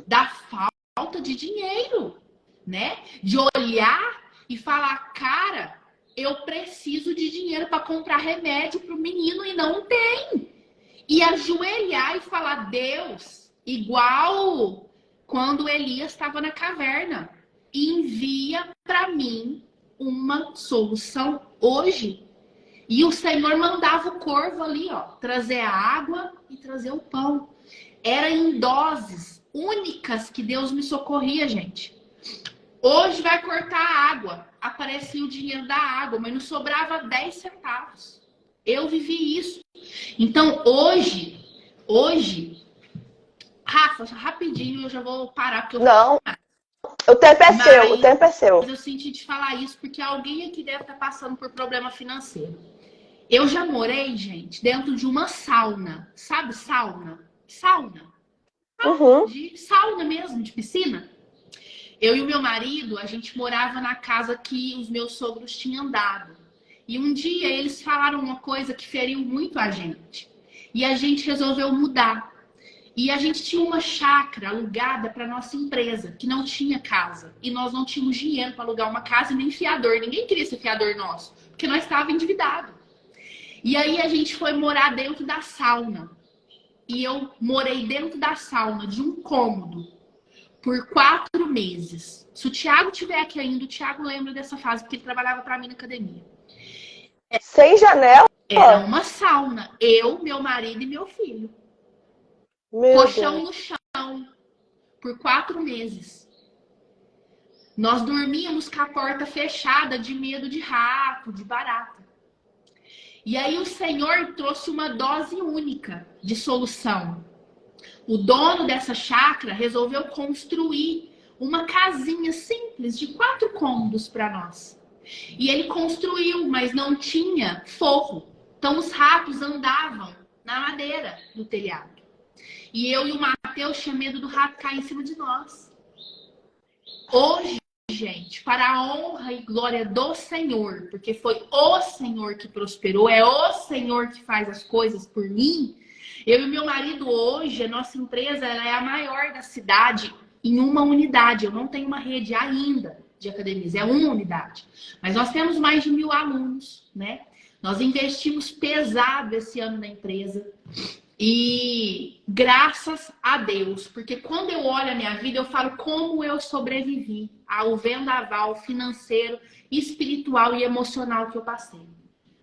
Da falta de dinheiro, né? De olhar e falar, cara, eu preciso de dinheiro para comprar remédio para o menino e não tem. E ajoelhar e falar, Deus, igual quando Elias estava na caverna, envia para mim uma solução hoje. E o Senhor mandava o corvo ali, ó, trazer a água e trazer o pão. Era em doses únicas que Deus me socorria, gente. Hoje vai cortar a água. Aparecia o dinheiro da água, mas não sobrava 10 centavos. Eu vivi isso. Então, hoje, Rafa, rapidinho, eu já vou parar, porque eu Não, o tempo é seu, o tempo é seu. Mas eu senti de falar isso porque alguém aqui deve estar passando por problema financeiro. Eu já morei, gente, dentro de uma sauna. Sabe sauna? Sauna. Uhum. De sauna mesmo, de piscina. Eu e o meu marido, a gente morava na casa que os meus sogros tinham dado. E um dia eles falaram uma coisa que feriu muito a gente. E a gente resolveu mudar. E a gente tinha uma chácara alugada para nossa empresa, que não tinha casa. E nós não tínhamos dinheiro para alugar uma casa e nem fiador. Ninguém queria ser fiador nosso, porque nós estávamos endividados. E aí a gente foi morar dentro da sauna. E eu morei dentro da sauna de um cômodo por 4 meses. Se o Thiago estiver aqui ainda, o Thiago lembra dessa fase, porque ele trabalhava para mim na academia. Sem janela? Era uma sauna. Eu, meu marido e meu filho. Meu Colchão Deus. no chão. Por 4 meses. Nós dormíamos com a porta fechada de medo de rato, de barata. E aí o Senhor trouxe uma dose única de solução. O dono dessa chácara resolveu construir uma casinha simples de 4 cômodos para nós. E ele construiu, mas não tinha forro. Então os ratos andavam na madeira do telhado. E eu e o Matheus tinha medo do rato cair em cima de nós. Hoje, gente, para a honra e glória do Senhor, porque foi o Senhor que prosperou, é o Senhor que faz as coisas por mim. Eu e meu marido hoje, a nossa empresa ela é a maior da cidade em uma unidade. Eu não tenho uma rede ainda de academias, é uma unidade. Mas nós temos mais de 1.000 alunos, né? Nós investimos pesado esse ano na empresa. E graças a Deus, porque quando eu olho a minha vida, eu falo como eu sobrevivi ao vendaval financeiro, espiritual e emocional que eu passei,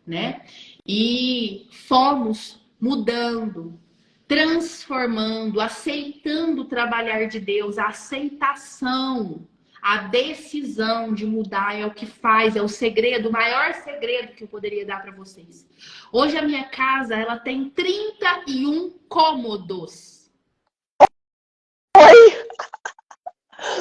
né? E fomos mudando, transformando, aceitando o trabalhar de Deus, a aceitação, a decisão de mudar é o que faz, é o segredo, o maior segredo que eu poderia dar para vocês. Hoje a minha casa, ela tem 31 cômodos. Oi?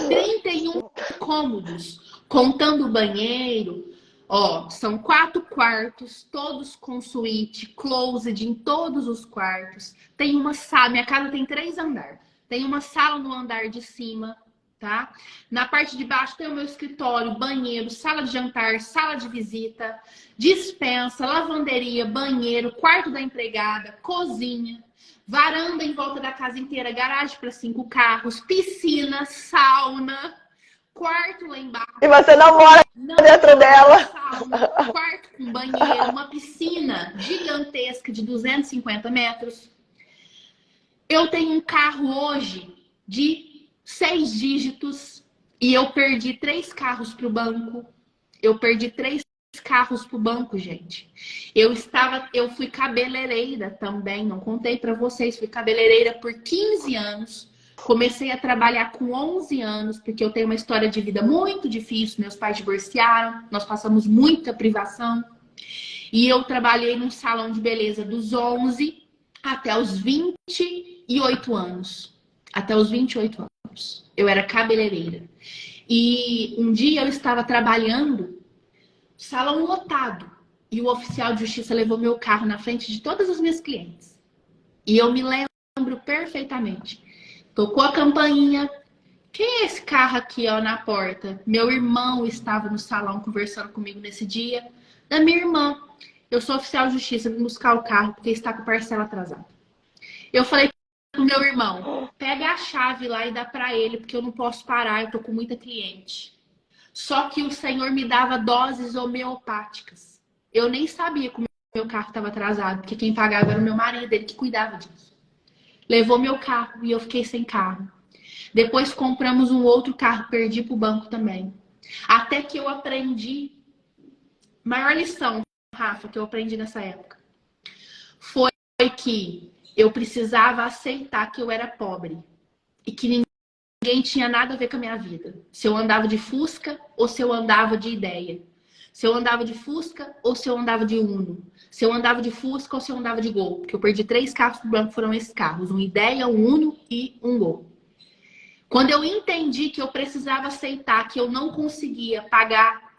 31 cômodos, contando o banheiro. Ó, são 4 quartos, todos com suíte, closet em todos os quartos. Tem uma sala, minha casa tem 3 andares. Tem uma sala no andar de cima, tá? Na parte de baixo tem o meu escritório, banheiro, sala de jantar, sala de visita, despensa, lavanderia, banheiro, quarto da empregada, cozinha, varanda em volta da casa inteira, garagem para 5 carros, piscina, sauna, quarto lá embaixo. E você não mora dentro dela. Sauna, quarto com banheiro, uma piscina gigantesca de 250 metros. Eu tenho um carro hoje de 6 dígitos e eu perdi 3 carros para o banco. Eu perdi 3 carros para o banco, gente. Eu fui cabeleireira também, não contei para vocês, fui cabeleireira por 15 anos. Comecei a trabalhar com 11 anos, porque eu tenho uma história de vida muito difícil. Meus pais divorciaram, nós passamos muita privação. E eu trabalhei num salão de beleza dos 11 até os 28 anos. Até os 28 anos. Eu era cabeleireira. E um dia eu estava trabalhando, salão lotado. E o oficial de justiça levou meu carro na frente de todas as minhas clientes. E eu me lembro perfeitamente. Tocou a campainha. Quem é esse carro aqui, ó, na porta? Meu irmão estava no salão conversando comigo nesse dia. Da minha irmã. Eu sou oficial de justiça, vim buscar o carro porque está com parcela atrasada. Eu falei pro meu irmão, pega a chave lá e dá para ele, porque eu não posso parar, eu tô com muita cliente. Só que o Senhor me dava doses homeopáticas. Eu nem sabia que o meu carro estava atrasado, porque quem pagava era o meu marido, ele que cuidava disso. Levou meu carro e eu fiquei sem carro. Depois compramos um outro carro, perdi pro banco também. Até que eu aprendi, maior lição, Rafa, que eu aprendi nessa época, foi que eu precisava aceitar que eu era pobre e que ninguém tinha nada a ver com a minha vida. Se eu andava de Fusca ou se eu andava de Ideia. Se eu andava de Fusca ou se eu andava de Uno. Se eu andava de Fusca ou se eu andava de Gol. Porque eu perdi 3 carros pro banco, foram esses carros. Um Ideia, um Uno e um Gol. Quando eu entendi que eu precisava aceitar que eu não conseguia pagar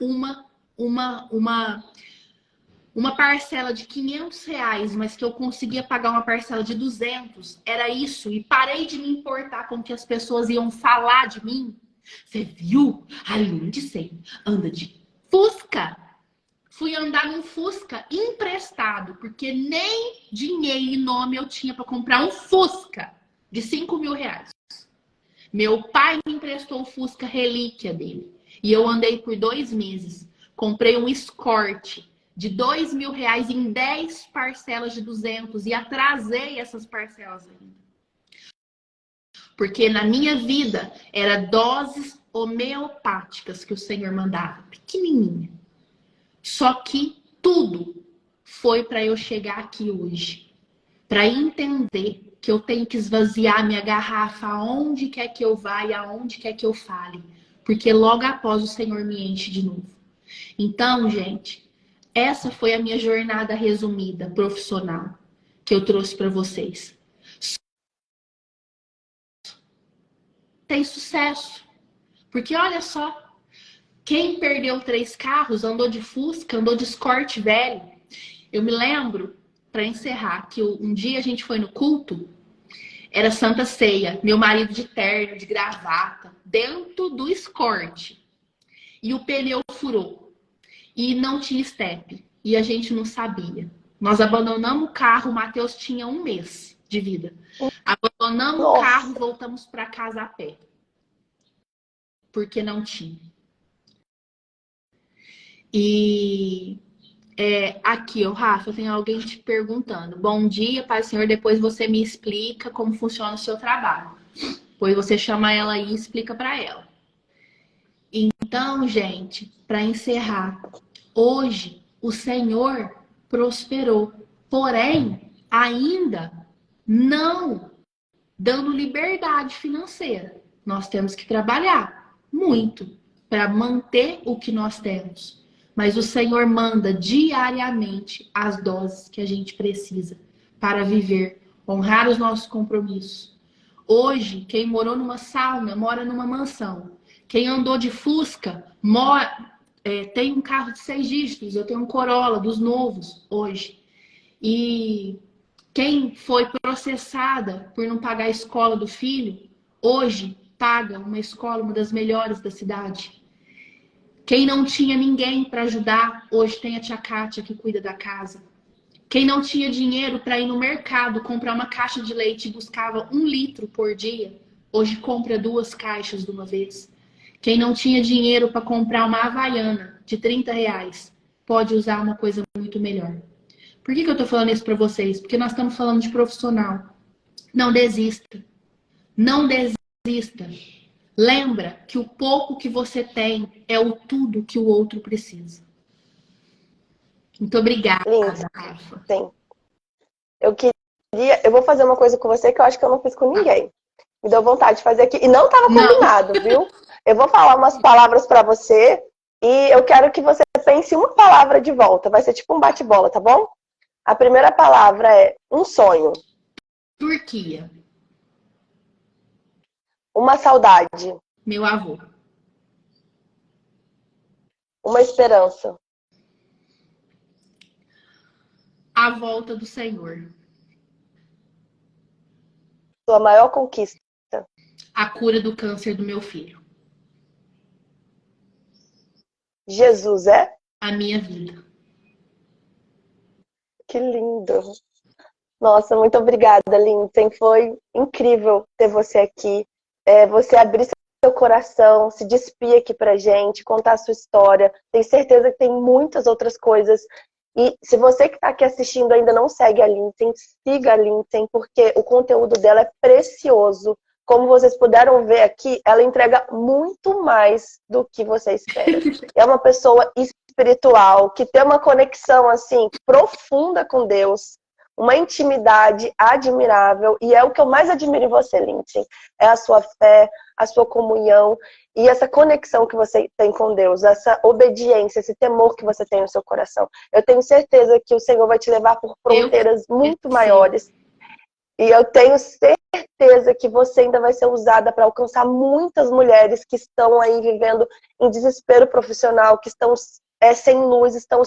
uma parcela de R$ 500, mas que eu conseguia pagar uma parcela de 200, era isso. E parei de me importar com o que as pessoas iam falar de mim. Você viu? A Lindsay anda de Fusca. Fui andar num Fusca emprestado, porque nem dinheiro e nome eu tinha para comprar um Fusca de R$ 5.000. Meu pai me emprestou o Fusca relíquia dele. E eu andei por 2 meses. Comprei um Escort de R$ 2.000 em 10 parcelas de 200 e atrasei essas parcelas ainda. Porque na minha vida era doses homeopáticas que o Senhor mandava, pequenininha. Só que tudo foi para eu chegar aqui hoje, para entender que eu tenho que esvaziar minha garrafa aonde quer que eu vá e aonde quer que eu fale, porque logo após o Senhor me enche de novo. Então, gente, essa foi a minha jornada resumida, profissional, que eu trouxe para vocês. Tem sucesso. Porque olha só, quem perdeu 3 carros, andou de Fusca, andou de Escort velho. Eu me lembro, para encerrar, que um dia a gente foi no culto, era Santa Ceia, meu marido de terno, de gravata, dentro do Escort. E o pneu furou. E não tinha step. E a gente não sabia. Nós abandonamos o carro, o Matheus tinha 1 mês de vida. Abandonamos o carro, voltamos para casa a pé. Porque não tinha. E aqui, Rafa, tem alguém te perguntando. Bom dia, Pai Senhor, depois você me explica como funciona o seu trabalho. Depois você chama ela aí e explica para ela. Então, gente, para encerrar, hoje o Senhor prosperou, porém, ainda não dando liberdade financeira. Nós temos que trabalhar muito para manter o que nós temos. Mas o Senhor manda diariamente as doses que a gente precisa para viver, honrar os nossos compromissos. Hoje, quem morou numa sauna, mora numa mansão. Quem andou de Fusca, tem um carro de 6 dígitos. Eu tenho um Corolla dos novos hoje. E quem foi processada por não pagar a escola do filho, hoje paga uma escola, uma das melhores da cidade. Quem não tinha ninguém para ajudar, hoje tem a tia Kátia que cuida da casa. Quem não tinha dinheiro para ir no mercado comprar uma caixa de leite e buscava 1 litro por dia, hoje compra 2 caixas de uma vez. Quem não tinha dinheiro para comprar uma Havaiana de R$ 30, pode usar uma coisa muito melhor. Por que eu estou falando isso para vocês? Porque nós estamos falando de profissional. Não desista. Não desista. Lembra que o pouco que você tem é o tudo que o outro precisa. Muito obrigada, Rafa. Sim. Eu vou fazer uma coisa com você que eu acho que eu não fiz com ninguém. Me deu vontade de fazer aqui. E não estava combinado, viu? Eu vou falar umas palavras para você e eu quero que você pense uma palavra de volta. Vai ser tipo um bate-bola, tá bom? A primeira palavra é um sonho. Turquia. Uma saudade. Meu avô. Uma esperança. A volta do Senhor. Sua maior conquista. A cura do câncer do meu filho. Jesus é? A minha vida. Que lindo. Nossa, muito obrigada, Lindsay. Foi incrível ter você aqui. Você abrir seu coração, se despir aqui pra gente, contar a sua história. Tenho certeza que tem muitas outras coisas. E se você que está aqui assistindo ainda não segue a Lindsay, siga a Lindsay, porque o conteúdo dela é precioso. Como vocês puderam ver aqui, ela entrega muito mais do que você espera. É uma pessoa espiritual, que tem uma conexão assim profunda com Deus, uma intimidade admirável, e é o que eu mais admiro em você, Lindsay. É a sua fé, a sua comunhão e essa conexão que você tem com Deus, essa obediência, esse temor que você tem no seu coração. Eu tenho certeza que o Senhor vai te levar por fronteiras muito maiores. E eu tenho certeza que você ainda vai ser usada para alcançar muitas mulheres que estão aí vivendo em desespero profissional, que estão sem luz, estão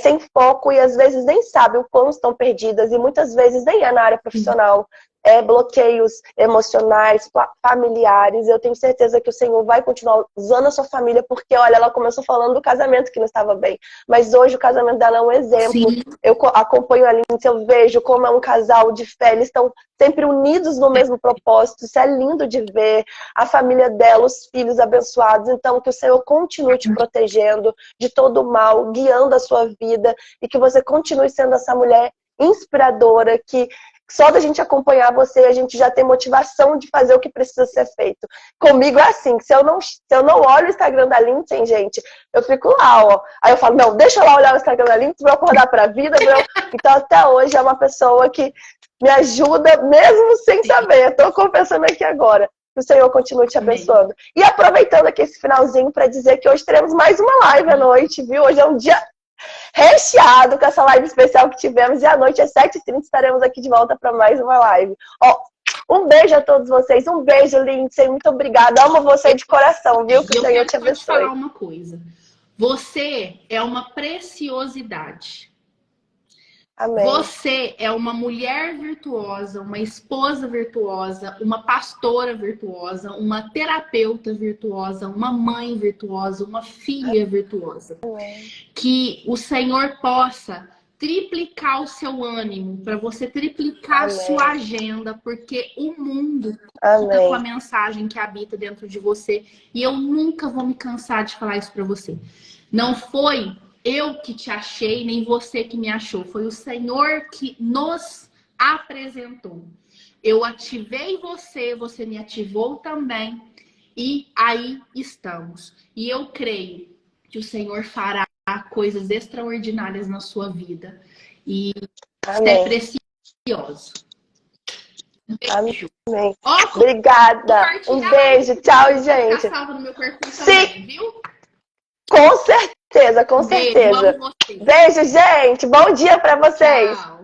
sem foco e às vezes nem sabem o quão estão perdidas e muitas vezes nem é na área profissional. Bloqueios emocionais, familiares. Eu tenho certeza que o Senhor vai continuar usando a sua família, porque, olha, ela começou falando do casamento que não estava bem, mas hoje o casamento dela é um exemplo. Sim. Eu acompanho a Lindsay, eu vejo como é um casal de fé, eles estão sempre unidos no mesmo propósito, isso é lindo de ver, a família dela, os filhos abençoados. Então, que o Senhor continue te protegendo de todo o mal, guiando a sua vida, e que você continue sendo essa mulher inspiradora, que só da gente acompanhar você, a gente já tem motivação de fazer o que precisa ser feito. Comigo é assim, se eu não olho o Instagram da Lindsay, gente, eu fico lá, ó. Aí eu falo, não, deixa eu lá olhar o Instagram da Lindsay pra eu acordar pra vida. Então até hoje é uma pessoa que me ajuda, mesmo sem saber. Eu tô confessando aqui agora. Que o Senhor continue te abençoando. E aproveitando aqui esse finalzinho para dizer que hoje teremos mais uma live à noite, viu? Hoje é um dia recheado com essa live especial que tivemos. E à noite, às 7h30, estaremos aqui de volta para mais uma live. Ó, um beijo a todos vocês. Um beijo, Lindsay. Muito obrigada. Amo você de coração, viu? Que o Senhor te abençoe. Eu quero te falar uma coisa. Você é uma preciosidade. Amém. Você é uma mulher virtuosa, uma esposa virtuosa, uma pastora virtuosa, uma terapeuta virtuosa, uma mãe virtuosa, uma filha virtuosa. Amém. Que o Senhor possa triplicar o seu ânimo, para você triplicar a sua agenda, porque o mundo conta com a mensagem que habita dentro de você. E eu nunca vou me cansar de falar isso para você. Não foi eu que te achei, nem você que me achou. Foi o Senhor que nos apresentou. Eu ativei você, você me ativou também. E aí estamos. E eu creio que o Senhor fará coisas extraordinárias na sua vida. E isso é precioso. Um beijo. Amém. Obrigada. Um beijo. Tchau, gente. Fica salvo no meu perfil também, viu? Com certeza, com certeza. Beijo, beijo, gente. Bom dia pra vocês. Tchau.